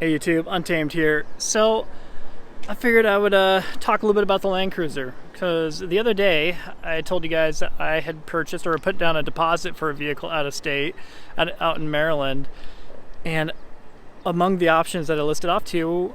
Hey YouTube, Untamed here. So I figured I would talk a little bit about the Land Cruiser, because the other day I told you guys that I had purchased or put down a deposit for a vehicle out of state, out in Maryland, and among the options that I listed off to you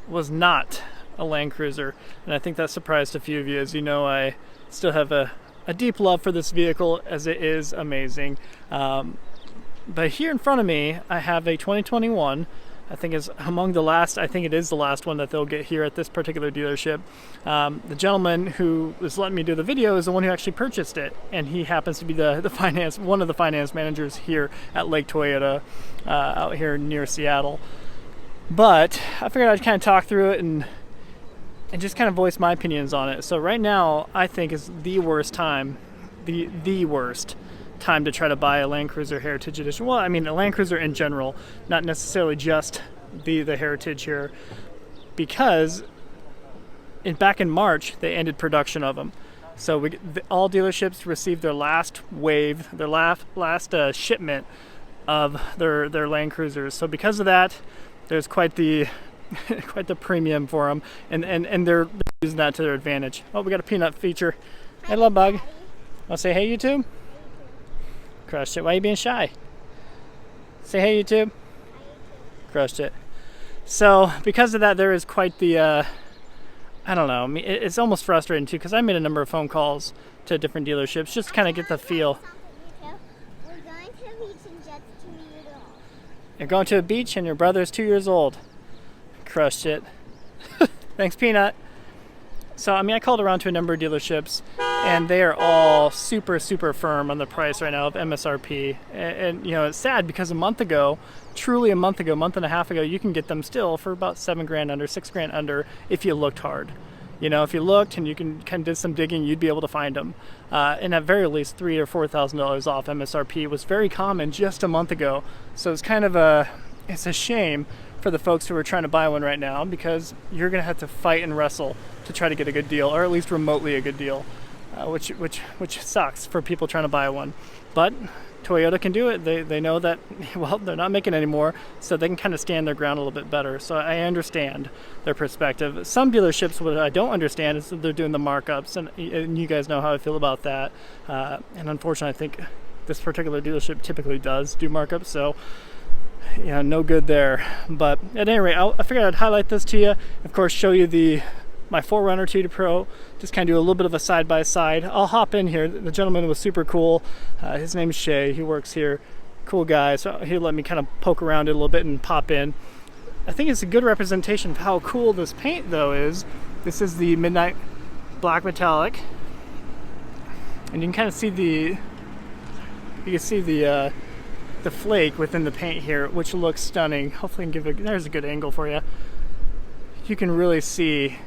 was not a Land Cruiser, and I think that surprised a few of you. As you know, I still have a deep love for this vehicle, as it is amazing. But here in front of me I have a 2021. I think is among the last. I think it is the last one that they'll get here at this particular dealership. The gentleman who was letting me do the video is the one who actually purchased it, and he happens to be one of the finance managers here at Lake Toyota, out here near Seattle. But I figured I'd kind of talk through it and just kind of voice my opinions on it. So right now, I think is the worst time, the worst time to try to buy a Land Cruiser Heritage Edition. Well, I mean a Land Cruiser in general, not necessarily just the Heritage here, because back in March they ended production of them. So all dealerships received their last wave, their last shipment of their Land Cruisers. So because of that, there's quite the quite the premium for them, and they're using that to their advantage. Oh, we got a peanut feature. Hey, love bug. I'll say hey YouTube. Crushed it. Why are you being shy? Say hey YouTube. Crushed it. So because of that, there is quite the I don't know, it's almost frustrating too, because I made a number of phone calls to different dealerships just to kind of get the feel. We're going to the beach and Jet's 2 years old. You're going to a beach and your brother's 2 years old. Crushed it. Thanks, Peanut. So, I mean, I called around to a number of dealerships, and they are all super firm on the price right now of MSRP. And you know, it's sad because a month and a half ago, you can get them still for about $7,000 under, $6,000 under if you looked hard. You know, if you looked and you can kind of did some digging, you'd be able to find them. And at very least $3,000 or $4,000 off MSRP was very common just a month ago. So it's kind of it's a shame for the folks who are trying to buy one right now, because you're going to have to fight and wrestle to try to get a good deal, or at least remotely a good deal, which sucks for people trying to buy one. But Toyota can do it. They know that, well, they're not making anymore, so they can kind of stand their ground a little bit better. So I understand their perspective. Some dealerships, what I don't understand is that they're doing the markups, and you guys know how I feel about that. And unfortunately, I think this particular dealership typically does do markups, so yeah, no good there. But at any rate, I figured I'd highlight this to you. Of course, show you my 4Runner TRD Pro. Just kind of do a little bit of a side-by-side. I'll hop in here. The gentleman was super cool. His name's Shay. He works here. Cool guy. So he let me kind of poke around it a little bit and pop in. I think it's a good representation of how cool this paint, though, is. This is the Midnight Black Metallic. And you can kind of see the flake within the paint here, which looks stunning. Hopefully I can there's a good angle for you. You can really see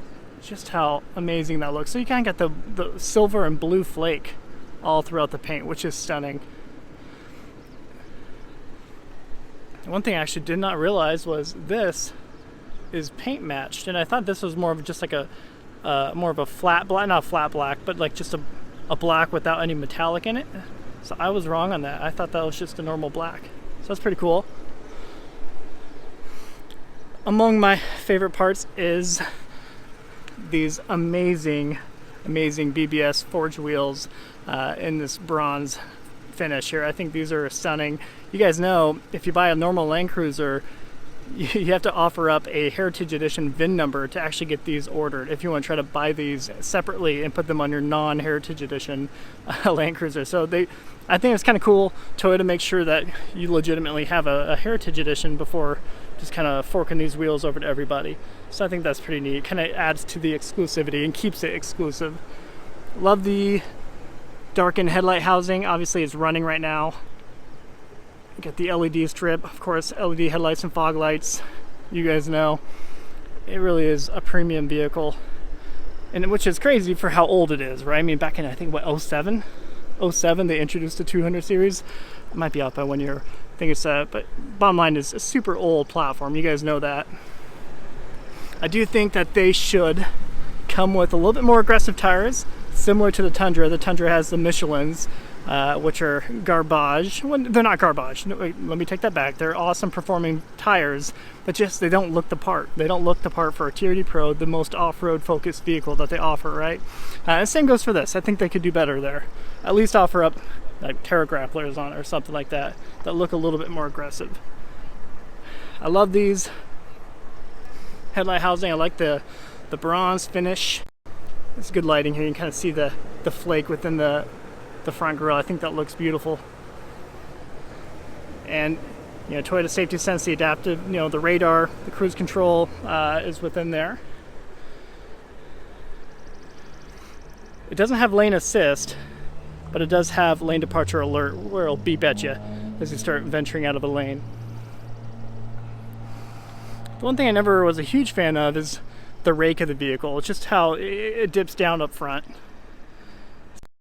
just how amazing that looks. So you kind of got the silver and blue flake all throughout the paint, which is stunning. One thing I actually did not realize was this is paint matched, and I thought this was more of just like more of a flat black, not flat black, but like just a black without any metallic in it. So I was wrong on that. I thought that was just a normal black. So that's pretty cool. Among my favorite parts is these amazing BBS forged wheels in this bronze finish here. I think these are stunning. You guys know, if you buy a normal Land Cruiser, you have to offer up a Heritage Edition VIN number to actually get these ordered if you want to try to buy these separately and put them on your non-Heritage Edition Land Cruiser. So I think it's kind of cool. Toyota makes sure that you legitimately have a Heritage Edition before just kind of forking these wheels over to everybody. So I think that's pretty neat. Kind of adds to the exclusivity and keeps it exclusive. Love the darkened headlight housing. Obviously it's running right now. Got the LED strip, of course, LED headlights and fog lights. You guys know it really is a premium vehicle, and which is crazy for how old it is, right? I mean, back in, I think, what, 07 they introduced the 200 series. I might be off by 1 year. I think it's but bottom line is a super old platform. You guys know that. I do think that they should come with a little bit more aggressive tires, similar to the Tundra. The Tundra has the Michelins, which are garbage. Well, they're not garbage. No, wait, let me take that back. They're awesome performing tires, but just they don't look the part. They don't look the part for a TRD Pro, the most off-road focused vehicle that they offer, right? And same goes for this. I think they could do better there. At least offer up like Terra grapplers on it or something like that that look a little bit more aggressive. I love these headlight housing. I like the bronze finish. It's good lighting here. You can kind of see the flake within the front grille. I think that looks beautiful. And you know, Toyota Safety Sense, the adaptive, you know, the radar, the cruise control is within there. It doesn't have lane assist, but it does have lane departure alert, where it'll beep at you as you start venturing out of a lane. The one thing I never was a huge fan of is the rake of the vehicle. It's just how it dips down up front.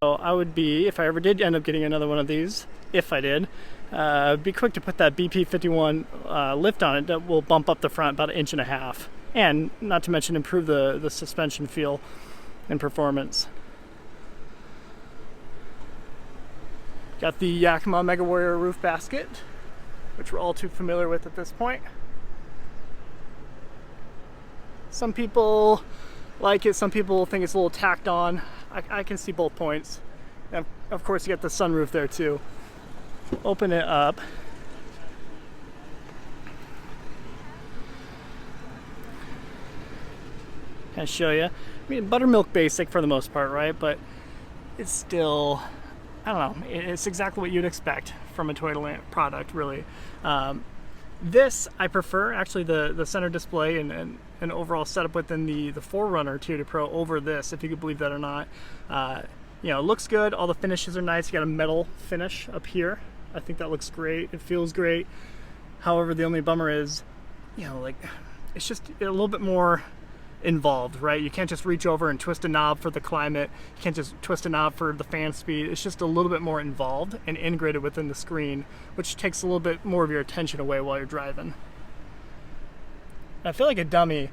So I would be, if I ever did end up getting another one of these, if I did, be quick to put that BP51 lift on it that will bump up the front about 1.5 inches. And not to mention improve the suspension feel and performance. Got the Yakima Mega Warrior roof basket, which we're all too familiar with at this point. Some people like it, some people think it's a little tacked on. I can see both points. And of course, you got the sunroof there too. Open it up. Kind of show you. I mean, buttermilk basic for the most part, right? But it's still, I don't know, it's exactly what you'd expect from a Toyota product, really. This I prefer, actually, the center display and overall setup within the 4Runner TRD Pro over this, if you could believe that or not. You know, it looks good. All the finishes are nice. You got a metal finish up here. I think that looks great. It feels great. However, the only bummer is, you know, like, it's just a little bit more involved, right? You can't just reach over and twist a knob for the climate. You can't just twist a knob for the fan speed. It's just a little bit more involved and integrated within the screen, which takes a little bit more of your attention away while you're driving. I feel like a dummy.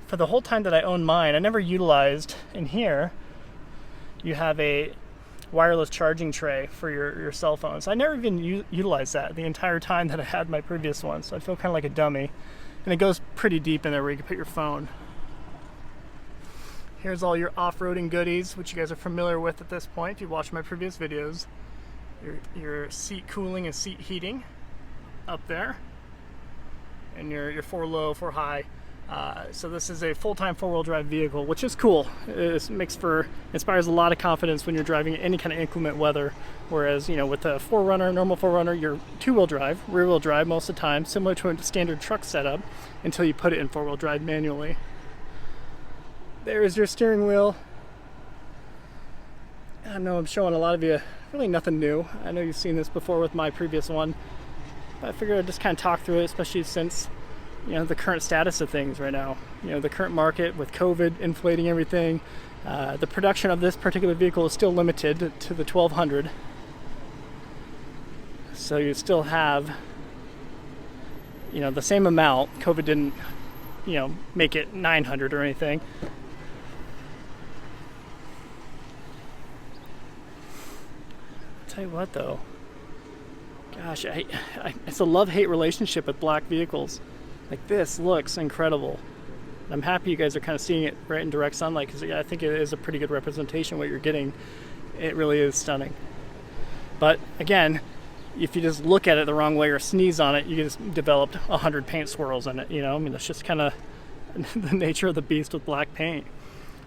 For the whole time that I owned mine, I never utilized, in here, you have a wireless charging tray for your cell phone. So I never even utilized that the entire time that I had my previous one. So I feel kind of like a dummy. And it goes pretty deep in there where you can put your phone. Here's all your off-roading goodies, which you guys are familiar with at this point if you've watched my previous videos. Your seat cooling and seat heating up there. And your 4 low, 4 high. So this is a full-time 4-wheel drive vehicle, which is cool. It inspires a lot of confidence when you're driving in any kind of inclement weather. Whereas, you know, with a 4Runner, normal 4Runner, you're 2-wheel drive, rear-wheel drive most of the time, similar to a standard truck setup, until you put it in 4-wheel drive manually. There's your steering wheel. I know I'm showing a lot of you really nothing new. I know you've seen this before with my previous one, but I figured I'd just kind of talk through it, especially since, you know, the current status of things right now. You know, the current market with COVID inflating everything. The production of this particular vehicle is still limited to the 1200. So you still have, you know, the same amount. COVID didn't, you know, make it 900 or anything. Tell you what though, gosh, it's a love-hate relationship with black vehicles. Like, this looks incredible. I'm happy you guys are kind of seeing it right in direct sunlight, because I think it is a pretty good representation of what you're getting. It really is stunning. But again, if you just look at it the wrong way or sneeze on it, you just developed 100 paint swirls in it. You know, I mean, that's just kind of the nature of the beast with black paint.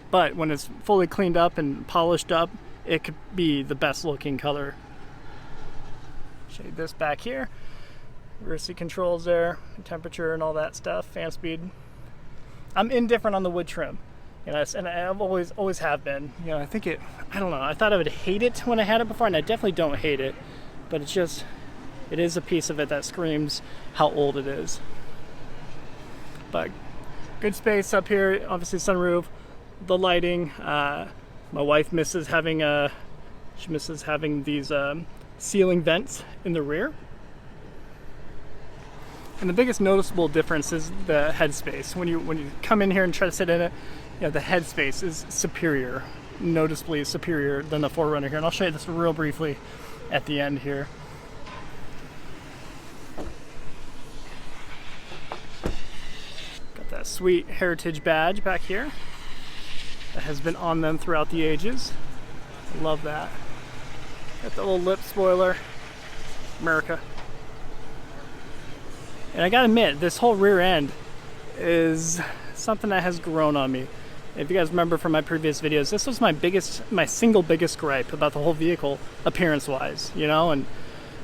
But when it's fully cleaned up and polished up, it could be the best looking color. Show you this back here. Rear seat controls there, temperature and all that stuff, fan speed. I'm indifferent on the wood trim, you know, and I've always have been. You know, I think I don't know, I thought I would hate it when I had it before, and I definitely don't hate it, but it is a piece of it that screams how old it is. But good space up here, obviously sunroof, the lighting. My wife misses having these ceiling vents in the rear. And the biggest noticeable difference is the headspace. When you come in here and try to sit in it, you know, the headspace is superior, noticeably superior than the 4Runner here. And I'll show you this real briefly. at the end here. Got that sweet heritage badge back here that has been on them throughout the ages. Love that. Got the little lip spoiler, America. And I gotta admit, this whole rear end is something that has grown on me. If you guys remember from my previous videos, this was my single biggest gripe about the whole vehicle, appearance-wise, you know? And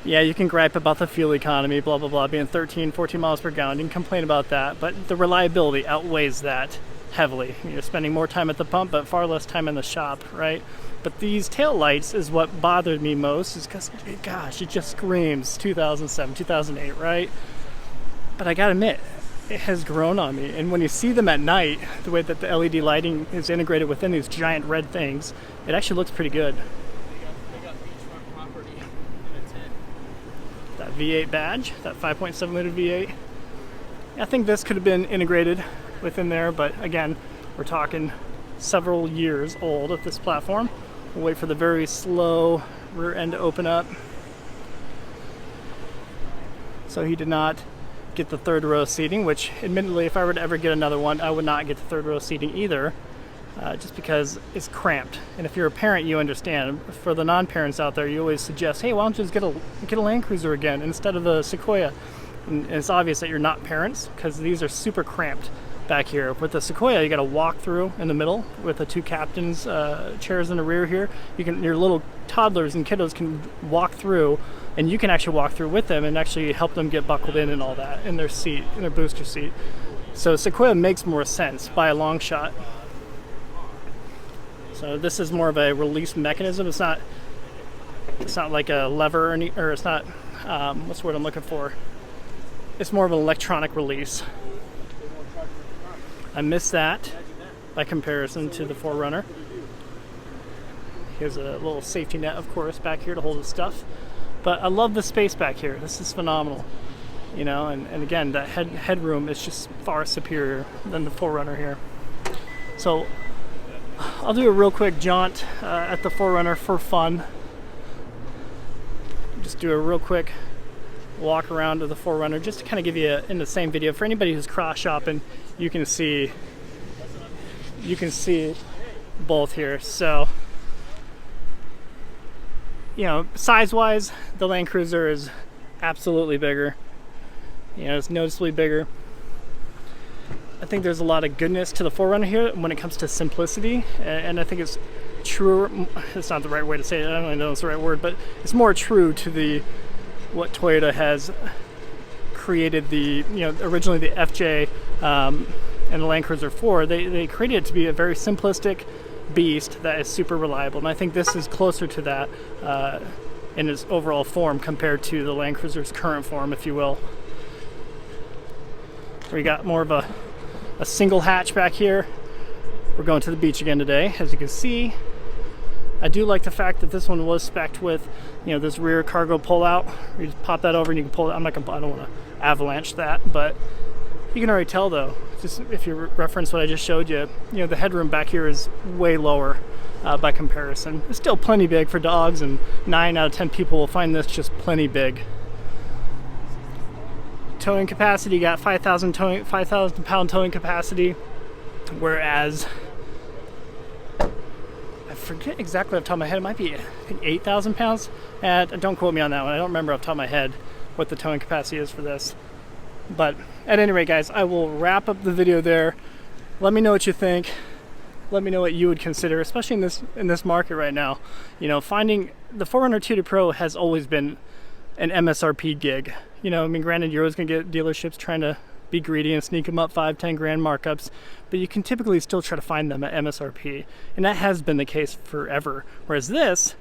yeah, you can gripe about the fuel economy, blah, blah, blah, being 13, 14 miles per gallon. You can complain about that, but the reliability outweighs that heavily. You're spending more time at the pump, but far less time in the shop, right? But these tail lights is what bothered me most, is because, gosh, it just screams 2007, 2008, right? But I gotta admit, it has grown on me. And when you see them at night, the way that the LED lighting is integrated within these giant red things, it actually looks pretty good. They got beachfront property in a tent. That V8 badge, that 5.7 liter V8. I think this could have been integrated within there, but again, we're talking several years old of this platform. We'll wait for the very slow rear end to open up. So he did not get the third row seating, which admittedly, if I were to ever get another one, I would not get the third row seating either, just because it's cramped. And if you're a parent, you understand. For the non-parents out there, you always suggest, hey, why don't you just get a Land Cruiser again instead of the Sequoia? And it's obvious that you're not parents, because these are super cramped back here. With the Sequoia, you got to walk through in the middle with the two captains' chairs in the rear here. Your little toddlers and kiddos can walk through, and you can actually walk through with them and actually help them get buckled in and all that in their seat, in their booster seat. So Sequoia makes more sense by a long shot. So this is more of a release mechanism. It's not like a lever or it's not what's the word I'm looking for? It's more of an electronic release. I miss that by comparison to the 4Runner. Here's a little safety net, of course, back here to hold his stuff. But I love the space back here. This is phenomenal. You know, and again, that headroom is just far superior than the 4Runner here. So I'll do a real quick jaunt at the 4Runner for fun. Just do a real quick walk around to the 4Runner just to kind of give you in the same video. For anybody who's cross shopping, you can see both here. So, you know, size-wise, the Land Cruiser is absolutely bigger. You know, it's noticeably bigger. I think there's a lot of goodness to the 4Runner here when it comes to simplicity, and I think it's true. It's not the right way to say it. I don't really know if it's the right word, but it's more true to what Toyota has created. Originally the FJ and the Land Cruiser 4, they created it to be a very simplistic beast that is super reliable, and I think this is closer to that in its overall form compared to the Land Cruiser's current form, if you will. We got more of a single hatch back here. We're going to the beach again today, as you can see. I do like the fact that this one was spec'd with, you know, this rear cargo pull-out. You just pop that over and you can pull it. I don't want to avalanche that, but you can already tell though, just if you reference what I just showed you, you know, the headroom back here is way lower by comparison. It's still plenty big for dogs, and 9 out of 10 people will find this just plenty big. Towing capacity, you got 5,000 pound towing capacity, whereas I forget exactly off the top of my head, it might be, I think, 8,000 pounds. Don't quote me on that one. I don't remember off the top of my head what the towing capacity is for this. But at any rate, guys, I will wrap up the video there. Let me know what you think. Let me know what you would consider, especially in this market right now. You know, finding the 4Runner TRD Pro has always been an MSRP gig. You know, I mean, granted, you're always going to get dealerships trying to be greedy and sneak them up 5-10 grand markups, but you can typically still try to find them at MSRP, and that has been the case forever. Whereas this,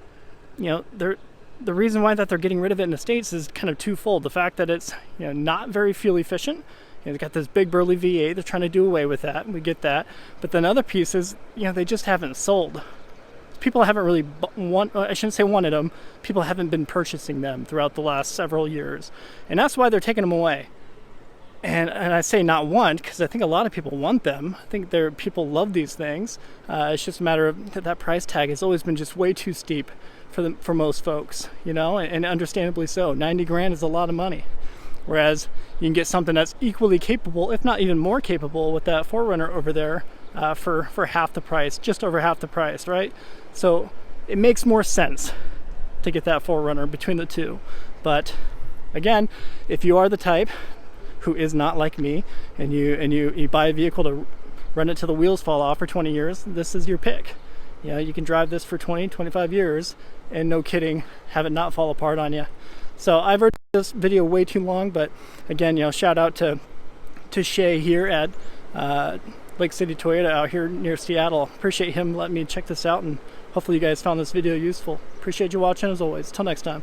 you know, the reason why that they're getting rid of it in the States is kind of twofold. The fact that it's, you know, not very fuel efficient. You know, they've got this big burly V8. They're trying to do away with that. We get that. But then other pieces, you know, they just haven't sold. People haven't really I shouldn't say wanted them. People haven't been purchasing them throughout the last several years, and that's why they're taking them away. And I say not want, because I think a lot of people want them. I think people love these things. It's just a matter of that price tag has always been just way too steep for most folks, you know, and understandably so. 90 grand is a lot of money. Whereas you can get something that's equally capable, if not even more capable, with that 4Runner over there for half the price, just over half the price, right? So it makes more sense to get that 4Runner between the two. But again, if you are the type who is not like me, and you buy a vehicle to run it till the wheels fall off for 20 years, this is your pick. You know, you can drive this for 20, 25 years and no kidding, have it not fall apart on you. So I've heard this video way too long, but again, you know, shout out to Shay here at Lake City Toyota out here near Seattle. Appreciate him letting me check this out, and hopefully you guys found this video useful. Appreciate you watching as always. Till next time.